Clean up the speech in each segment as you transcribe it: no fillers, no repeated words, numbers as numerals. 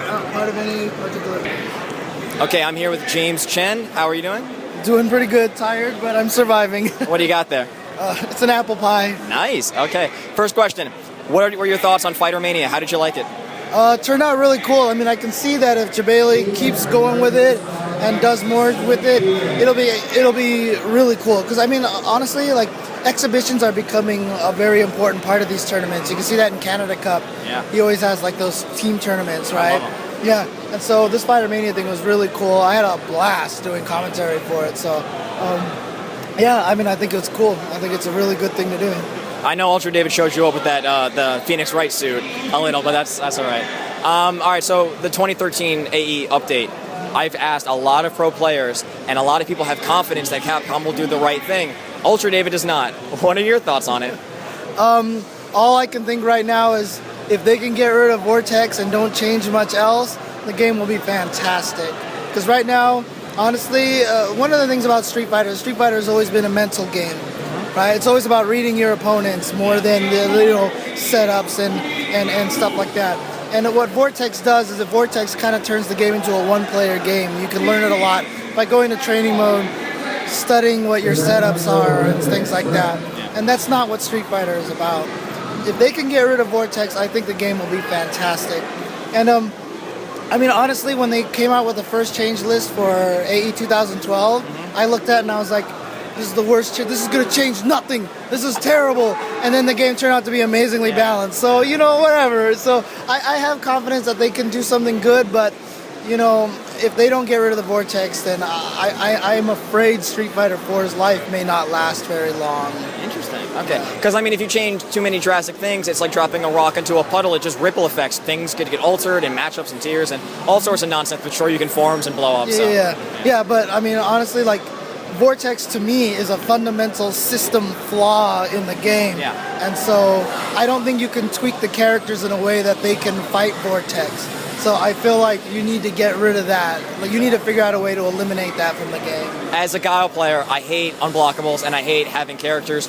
part of any particular. Okay, I'm here with James Chen. How are you doing? Doing pretty good. Tired, but I'm surviving. What do you got there? It's an apple pie. Nice. Okay. First question. What were your thoughts on Fighter Mania? How did you like it? It turned out really cool. I mean, I can see that if Jabali keeps going with it and does more with it, it'll be really cool. Because I mean, honestly, like exhibitions are becoming a very important part of these tournaments. You can see that in Canada Cup. Yeah. He always has like those team tournaments, right? Yeah. And so this Fighter Mania thing was really cool. I had a blast doing commentary for it. So, yeah, I mean, I think it's cool. I think it's a really good thing to do. I know Ultra David showed you up with that the Phoenix Wright suit a little, but that's all right. All right, so the 2013 AE update. I've asked a lot of pro players, and a lot of people have confidence that Capcom will do the right thing. Ultra David does not. What are your thoughts on it? All I can think right now is if they can get rid of Vortex and don't change much else, the game will be fantastic. Because right now, honestly, one of the things about Street Fighter has always been a mental game. Right? It's always about reading your opponents more than the setups and stuff like that. And what Vortex does is that Vortex kind of turns the game into a one-player game. You can learn it a lot by going to training mode, studying what your setups are and things like that. And that's not what Street Fighter is about. If they can get rid of Vortex, I think the game will be fantastic. And I mean, honestly, when they came out with the first change list for AE 2012, I looked at it and I was like, this is the worst. This is going to change nothing. This is terrible. And then the game turned out to be amazingly balanced. So, whatever. So I have confidence that they can do something good. But, if they don't get rid of the Vortex, then I'm afraid Street Fighter 4's life may not last very long. Interesting. Okay. Because, I mean, if you change too many drastic things, it's like dropping a rock into a puddle. It just ripple effects. Things could get altered and matchups and tiers and all sorts of nonsense. But sure, you can forums and blow up. Yeah, but, I mean, honestly, like, Vortex to me is a fundamental system flaw in the game. Yeah. And so I don't think you can tweak the characters in a way that they can fight Vortex. So I feel like you need to get rid of that. Like you need to figure out a way to eliminate that from the game. As a Guile player, I hate unblockables and I hate having characters.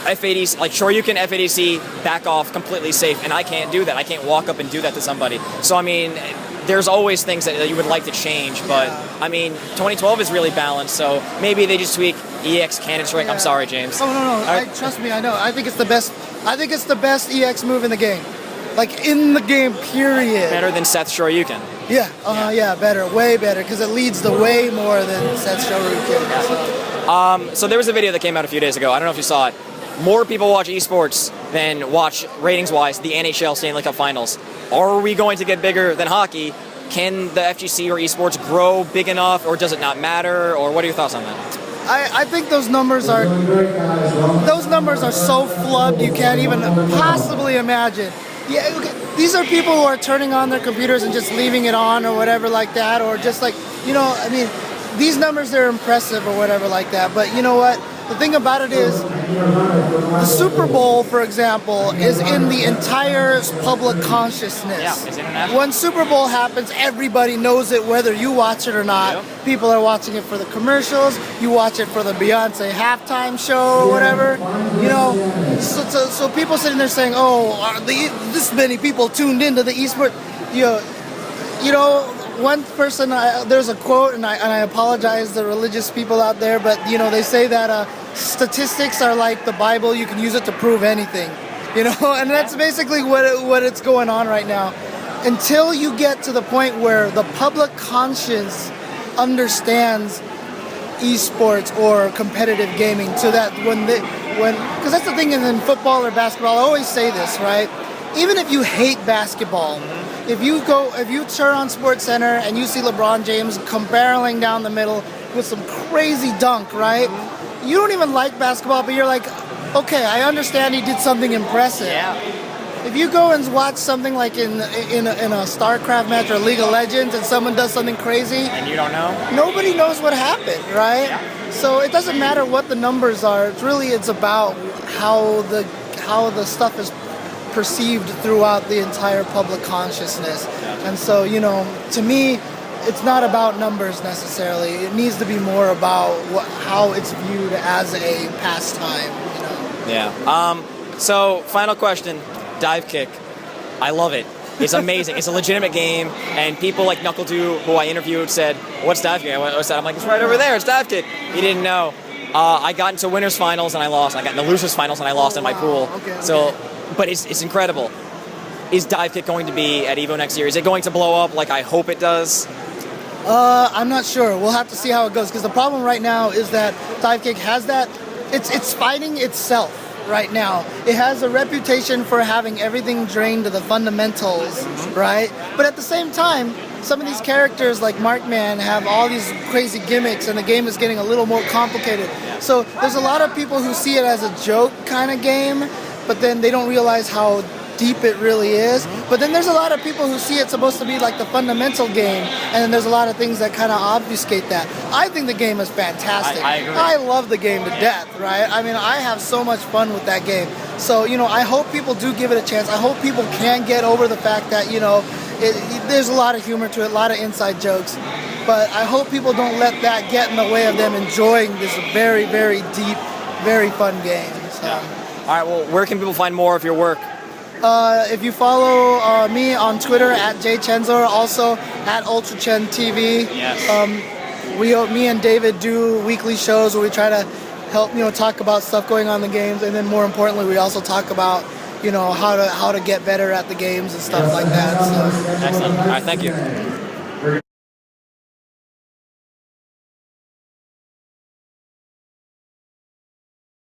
F80, like sure you can F80C back off completely safe, and I can't do that. I can't walk up and do that to somebody. So I mean, there's always things that you would like to change, but I mean, 2012 is really balanced, so maybe they just tweak EX cannon strike. I'm sorry, James. Oh no, trust me, I know. I think it's the best. I think it's the best EX move in the game, like in the game. Period. Better than Seth Shoryuken. Yeah, better, way better, because it leads the way more than Seth Shoryuken. So there was a video that came out a few days ago. I don't know if you saw it. More people watch esports than watch ratings-wise the NHL Stanley Cup Finals. Are we going to get bigger than hockey? Can the FGC or esports grow big enough, or does it not matter? Or what are your thoughts on that? I think those numbers are so flubbed you can't even possibly imagine. Yeah, okay. These are people who are turning on their computers and just leaving it on or whatever like that, or just like, I mean, these numbers, they're impressive or whatever like that, but you know what? The thing about it is, the Super Bowl, for example, is in the entire public consciousness. Yeah, it's international. When Super Bowl happens, everybody knows it, whether you watch it or not. Yep. People are watching it for the commercials. You watch it for the Beyonce halftime show or whatever. So people sitting there saying, this many people tuned into the eSport. One person, there's a quote, and I apologize to the religious people out there, but they say that statistics are like the Bible. You can use it to prove anything, and that's basically what it's going on right now. Until you get to the point where the public conscience understands esports or competitive gaming, so that because that's the thing in football or basketball, I always say this, right? Even if you hate basketball, if you turn on SportsCenter and you see LeBron James come barreling down the middle with some crazy dunk, right? You don't even like basketball, but you're like, okay, I understand he did something impressive. Yeah. If you go and watch something like in a StarCraft match or League of Legends and someone does something crazy, and you don't know, nobody knows what happened, right? Yeah. So it doesn't matter what the numbers are. It's about how the stuff is perceived throughout the entire public consciousness. And so, to me, it's not about numbers necessarily. It needs to be more about how it's viewed as a pastime. Yeah. So, final question. Dive kick. I love it. It's amazing. It's a legitimate game, and people like Knuckle2, who I interviewed, said, "What's Dive Kick?" What's that? I'm like, "It's right over there. It's Dive Kick." He didn't know. I got into winners finals and I lost. I got into losers finals and I lost in my pool. Okay, so, but it's incredible. Is Dive Kick going to be at Evo next year? Is it going to blow up like I hope it does? I'm not sure. We'll have to see how it goes, because the problem right now is that Dive Kick has that. It's fighting itself right now. It has a reputation for having everything drained to the fundamentals, right? But at the same time, some of these characters like Markman have all these crazy gimmicks, and the game is getting a little more complicated. So there's a lot of people who see it as a joke kind of game, but then they don't realize how deep it really is. But then there's a lot of people who see it's supposed to be like the fundamental game, and then there's a lot of things that kind of obfuscate that. I think the game is fantastic. I agree. I love the game to death, right? I mean, I have so much fun with that game. So, I hope people do give it a chance. I hope people can get over the fact that, there's a lot of humor to it, a lot of inside jokes. But I hope people don't let that get in the way of them enjoying this very, very deep, very fun game. So. Yeah. All right, well, where can people find more of your work? If you follow me on Twitter at jchenzor, also at UltraChen TV. Yes. Me and David do weekly shows where we try to help talk about stuff going on in the games, and then more importantly, we also talk about how to get better at the games and stuff like that. So. Excellent. All right, thank you.